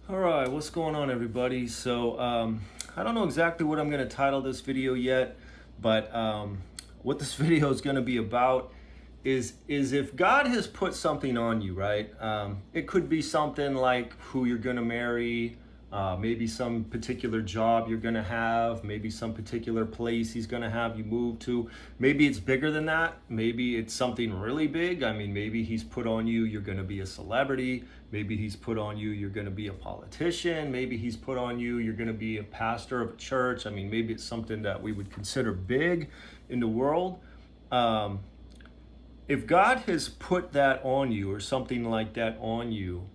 All right, what's going on, everybody? I don't know exactly what I'm going to title this video yet, but what this video is going to be about is if God has put something on you, right? It could be something like who you're going to marry, maybe some particular job you're going to have, maybe some particular place He's going to have you move to. Maybe it's bigger than that. Maybe it's something really big. I mean, maybe He's put on you, you're going to be a celebrity. Maybe He's put on you, you're going to be a politician. Maybe He's put on you, you're going to be a pastor of a church. I mean, maybe it's something that we would consider big in the world. If God has put that on you or something like that on you,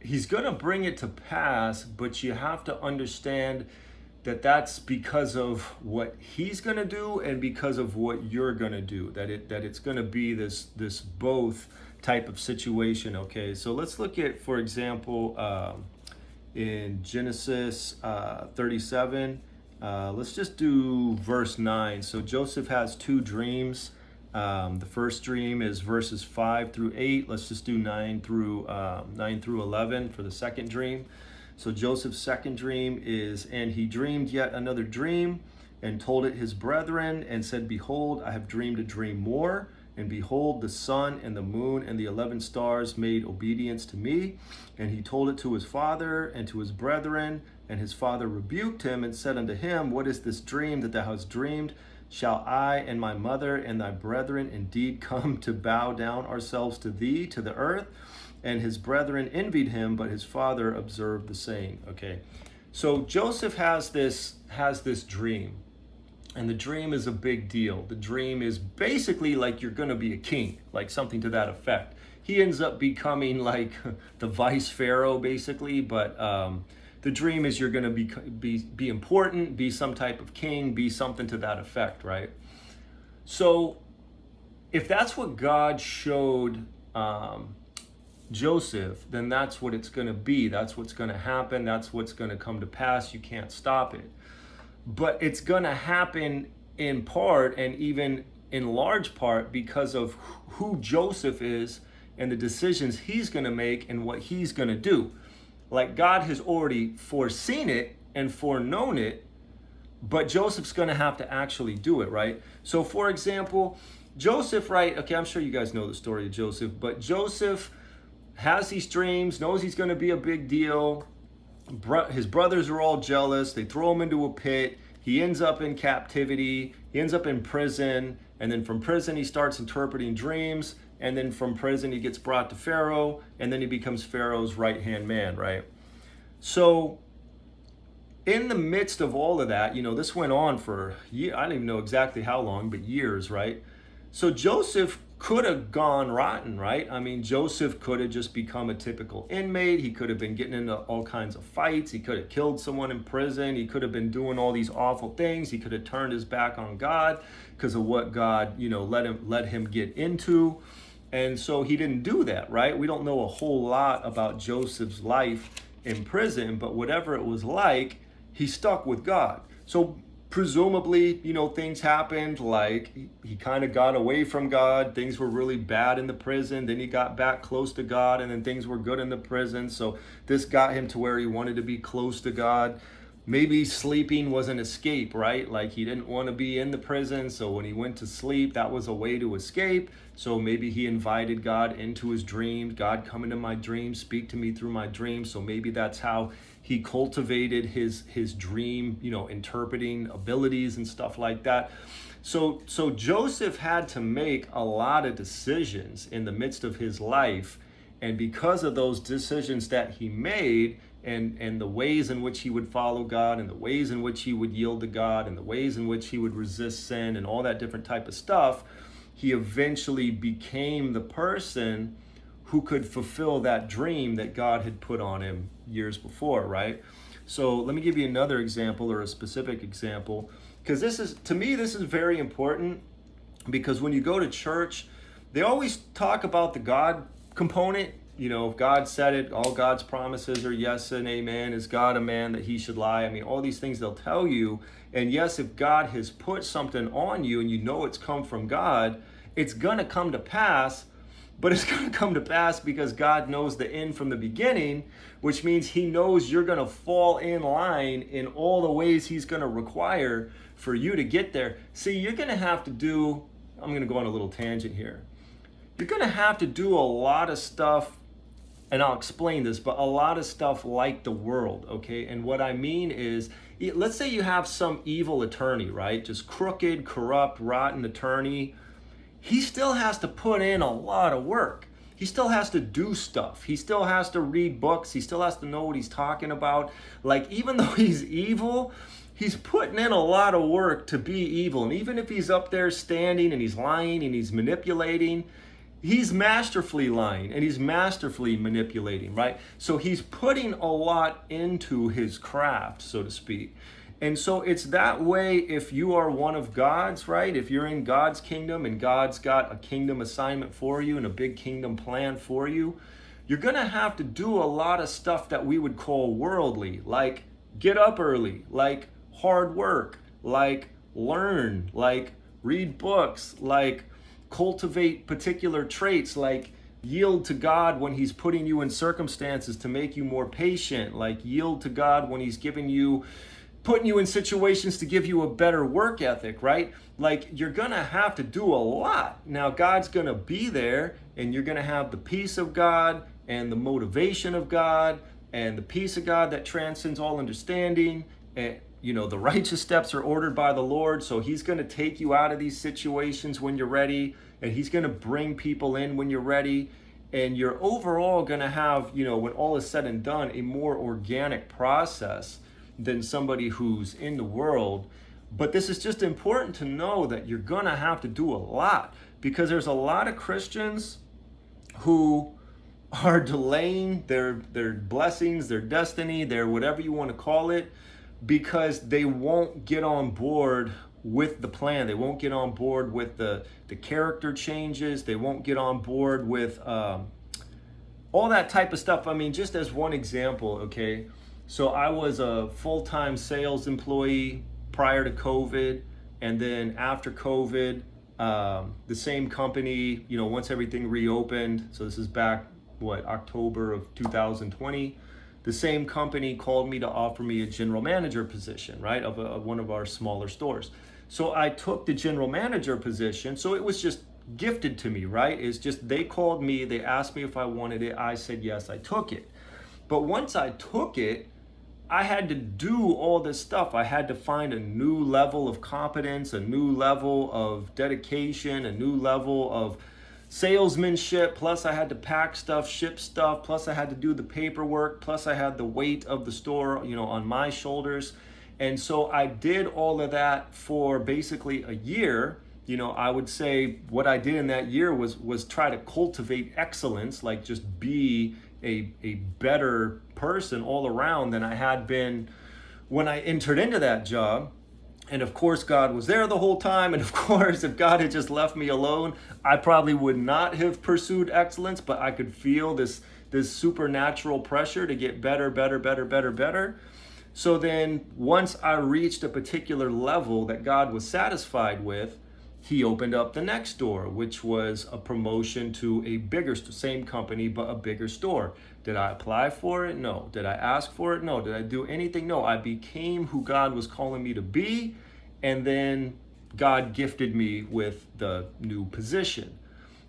He's going to bring it to pass, but you have to understand that that's because of what He's going to do and because of what you're going to do, that it's going to be this both type of situation. Okay, so let's look at, for example, in Genesis 37, let's just do verse 9. So Joseph has two dreams. The first dream is verses 5 through 8. Let's just do 9 through 11 for the second dream. So Joseph's second dream is, and he dreamed yet another dream and told it his brethren and said, behold, I have dreamed a dream more. And behold, the sun and the moon and the 11 stars made obedience to me. And he told it to his father and to his brethren. And his father rebuked him and said unto him, what is this dream that thou hast dreamed? Shall I and my mother and thy brethren indeed come to bow down ourselves to thee, to the earth? And his brethren envied him, but his father observed the saying. Okay, so Joseph has this dream, and the dream is a big deal. The dream is basically like you're going to be a king, like something to that effect. He ends up becoming like the vice pharaoh, basically, but the dream is you're going to be important, be some type of king, be something to that effect, right? So if that's what God showed Joseph, then that's what it's going to be. That's what's going to happen. That's what's going to come to pass. You can't stop it. But it's going to happen in part, and even in large part, because of who Joseph is and the decisions he's going to make and what he's going to do. Like, God has already foreseen it and foreknown it, but Joseph's going to have to actually do it, right? So, for example, Joseph, right? Okay, I'm sure you guys know the story of Joseph, but Joseph has these dreams, knows he's going to be a big deal. His brothers are all jealous. They throw him into a pit. He ends up in captivity. He ends up in prison. And then from prison, he starts interpreting dreams. And then from prison, he gets brought to Pharaoh. And then he becomes Pharaoh's right-hand man, right? So in the midst of all of that, this went on for, I don't even know exactly how long, but years, right? So Joseph could have gone rotten, right? I mean, Joseph could have just become a typical inmate. He could have been getting into all kinds of fights. He could have killed someone in prison. He could have been doing all these awful things. He could have turned his back on God because of what God, let him get into. And so he didn't do that, right? We don't know a whole lot about Joseph's life in prison, but whatever it was like, he stuck with God. So presumably, things happened, like he kind of got away from God. Things were really bad in the prison. Then he got back close to God, and then things were good in the prison. So this got him to where he wanted to be close to God. Maybe sleeping was an escape, right? Like he didn't want to be in the prison. So when he went to sleep, that was a way to escape. So maybe he invited God into his dreams. God, come into my dreams, speak to me through my dreams. So maybe that's how he cultivated his dream, interpreting abilities and stuff like that. So Joseph had to make a lot of decisions in the midst of his life. And because of those decisions that he made, and the ways in which he would follow God, and the ways in which he would yield to God, and the ways in which he would resist sin, and all that different type of stuff, he eventually became the person who could fulfill that dream that God had put on him years before, right? So let me give you another example, or a specific example, because this is very important, because when you go to church, they always talk about the God component. If God said it, all God's promises are yes and amen. Is God a man that he should lie? I mean, all these things they'll tell you. And yes, if God has put something on you and it's come from God, it's going to come to pass. but it's going to come to pass because God knows the end from the beginning, which means he knows you're going to fall in line in all the ways he's going to require for you to get there. See, you're going to have to do, I'm going to go on a little tangent here. You're going to have to do a lot of stuff, and I'll explain this, but a lot of stuff like the world, okay? And what I mean is, let's say you have some evil attorney, right? Just crooked, corrupt, rotten attorney. He still has to put in a lot of work. He still has to do stuff. He still has to read books. He still has to know what he's talking about. Like, even though he's evil, he's putting in a lot of work to be evil. And even if he's up there standing and he's lying and he's manipulating, he's masterfully lying and he's masterfully manipulating, right? So he's putting a lot into his craft, so to speak. And so it's that way if you are one of God's, right? If you're in God's kingdom and God's got a kingdom assignment for you and a big kingdom plan for you, you're going to have to do a lot of stuff that we would call worldly, like get up early, like hard work, like learn, like read books, like cultivate particular traits, like yield to God when he's putting you in circumstances to make you more patient, like yield to God when he's putting you in situations to give you a better work ethic, right? Like, you're gonna have to do a lot. Now, God's gonna be there, and you're gonna have the peace of God and the motivation of God and the peace of God that transcends all understanding. And the righteous steps are ordered by the Lord, so he's gonna take you out of these situations when you're ready, and he's gonna bring people in when you're ready. And you're overall gonna have, when all is said and done, a more organic process than somebody who's in the world. But this is just important to know that you're gonna have to do a lot, because there's a lot of Christians who are delaying their blessings, their destiny, their whatever you want to call it, because they won't get on board with the plan. They won't get on board with the character changes. They won't get on board with all that type of stuff. I mean, just as one example, okay? So I was a full-time sales employee prior to COVID, and then after COVID, the same company, once everything reopened, so this is back, October of 2020, the same company called me to offer me a general manager position, right, of one of our smaller stores. So I took the general manager position, so it was just gifted to me, right? It's just, they called me, they asked me if I wanted it, I said yes, I took it. But once I took it, I had to do all this stuff. I had to find a new level of competence, a new level of dedication, a new level of salesmanship. Plus I had to pack stuff, ship stuff. Plus I had to do the paperwork. Plus I had the weight of the store, on my shoulders. And so I did all of that for basically a year. I would say what I did in that year was try to cultivate excellence, like just be a better person all around than I had been when I entered into that job. And of course, God was there the whole time. And of course, if God had just left me alone, I probably would not have pursued excellence, but I could feel this supernatural pressure to get better, better, better, better, better. So then once I reached a particular level that God was satisfied with, he opened up the next door, which was a promotion to a bigger, same company, but a bigger store. Did I apply for it? No. Did I ask for it? No. Did I do anything? No. I became who God was calling me to be, and then God gifted me with the new position.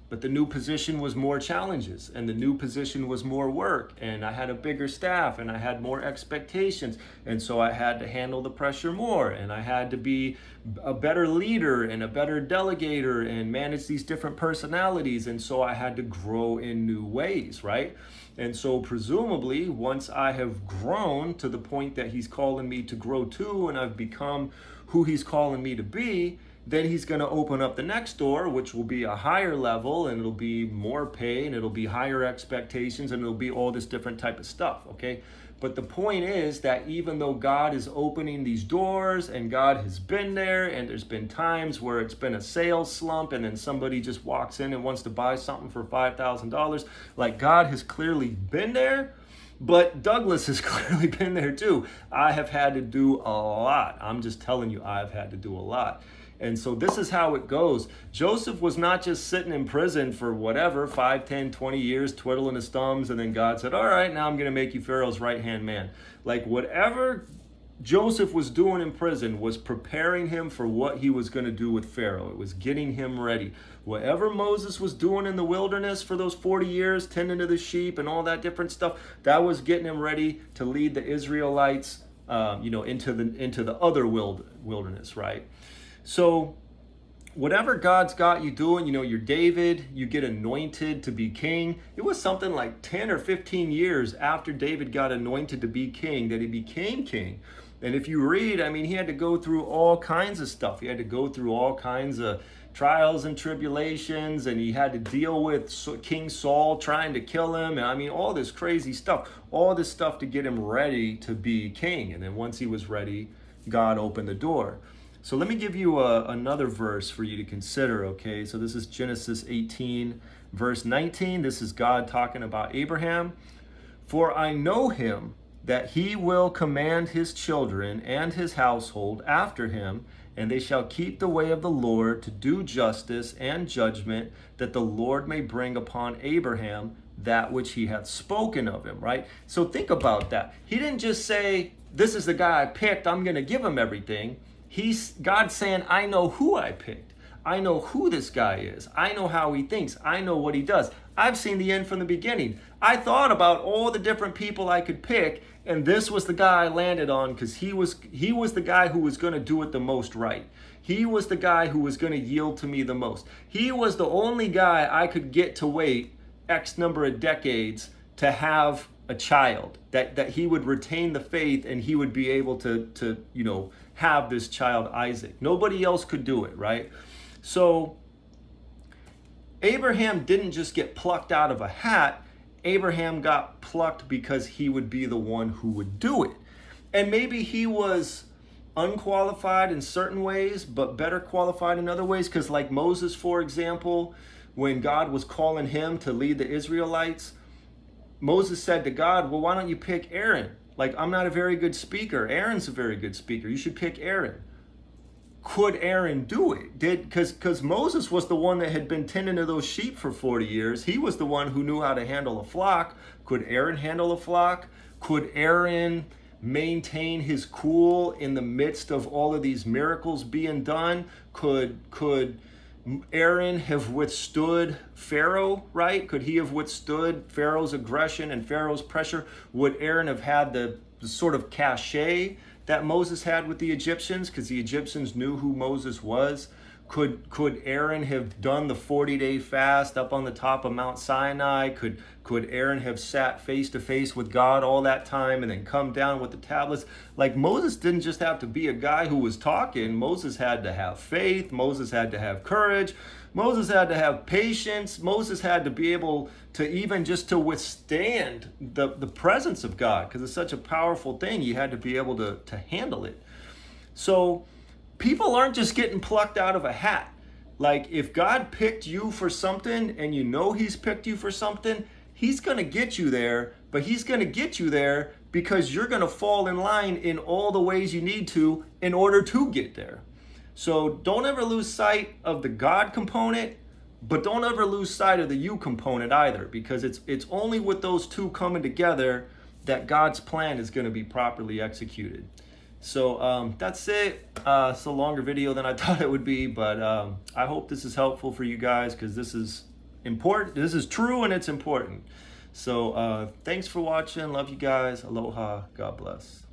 But the new position was more challenges, and the new position was more work, and I had a bigger staff, and I had more expectations, and so I had to handle the pressure more, and I had to be a better leader and a better delegator and manage these different personalities, and so I had to grow in new ways, right? And so presumably, once I have grown to the point that he's calling me to grow to, and I've become who he's calling me to be, then he's going to open up the next door, which will be a higher level, and it'll be more pay, and it'll be higher expectations, and it'll be all this different type of stuff, okay? But the point is that even though God is opening these doors, and God has been there, and there's been times where it's been a sales slump, and then somebody just walks in and wants to buy something for $5,000, like God has clearly been there, but Douglas has clearly been there too. I have had to do a lot. I'm just telling you, I've had to do a lot. And so this is how it goes. Joseph was not just sitting in prison for whatever, 5, 10, 20 years, twiddling his thumbs, and then God said, all right, now I'm going to make you Pharaoh's right-hand man. Like whatever Joseph was doing in prison was preparing him for what he was going to do with Pharaoh. It was getting him ready. Whatever Moses was doing in the wilderness for those 40 years, tending to the sheep and all that different stuff, that was getting him ready to lead the Israelites, into the other wilderness, right? So whatever God's got you doing, you're David, you get anointed to be king. It was something like 10 or 15 years after David got anointed to be king that he became king. And if you read, he had to go through all kinds of stuff. He had to go through all kinds of trials and tribulations, and he had to deal with King Saul trying to kill him. And all this crazy stuff, all this stuff to get him ready to be king. And then once he was ready, God opened the door. So let me give you another verse for you to consider, okay? So this is Genesis 18, verse 19. This is God talking about Abraham. For I know him, that he will command his children and his household after him, and they shall keep the way of the Lord to do justice and judgment, that the Lord may bring upon Abraham that which he hath spoken of him, right? So think about that. He didn't just say, this is the guy I picked, I'm going to give him everything. God's saying, I know who I picked. I know who this guy is. I know how he thinks. I know what he does. I've seen the end from the beginning. I thought about all the different people I could pick, and this was the guy I landed on because he was the guy who was going to do it the most right. He was the guy who was going to yield to me the most. He was the only guy I could get to wait X number of decades to have a child, that he would retain the faith and he would be able to have this child Isaac. Nobody else could do it, right? So Abraham didn't just get plucked out of a hat. Abraham got plucked because he would be the one who would do it. And maybe he was unqualified in certain ways, but better qualified in other ways. Because like Moses, for example, when God was calling him to lead the Israelites, Moses said to God, well, why don't you pick Aaron? Like, I'm not a very good speaker. Aaron's a very good speaker. You should pick Aaron. Could Aaron do it? Because Moses was the one that had been tending to those sheep for 40 years. He was the one who knew how to handle a flock. Could Aaron handle a flock? Could Aaron maintain his cool in the midst of all of these miracles being done? Could Aaron have withstood Pharaoh, right? Could he have withstood Pharaoh's aggression and Pharaoh's pressure? Would Aaron have had the sort of cachet that Moses had with the Egyptians, because the Egyptians knew who Moses was? Could Aaron have done the 40-day fast up on the top of Mount Sinai? Could Aaron have sat face to face with God all that time and then come down with the tablets? Like, Moses didn't just have to be a guy who was talking. Moses had to have faith. Moses had to have courage. Moses had to have patience. Moses had to be able to even just to withstand the presence of God, because it's such a powerful thing. You had to be able to handle it. So people aren't just getting plucked out of a hat. Like, if God picked you for something and you know he's picked you for something, he's going to get you there, but he's going to get you there because you're going to fall in line in all the ways you need to in order to get there. So don't ever lose sight of the God component, but don't ever lose sight of the you component either, because it's only with those two coming together that God's plan is going to be properly executed. So that's it. It's a longer video than I thought it would be, but I hope this is helpful for you guys, because this is important. This is true and it's important. So thanks for watching. Love you guys. Aloha. God bless.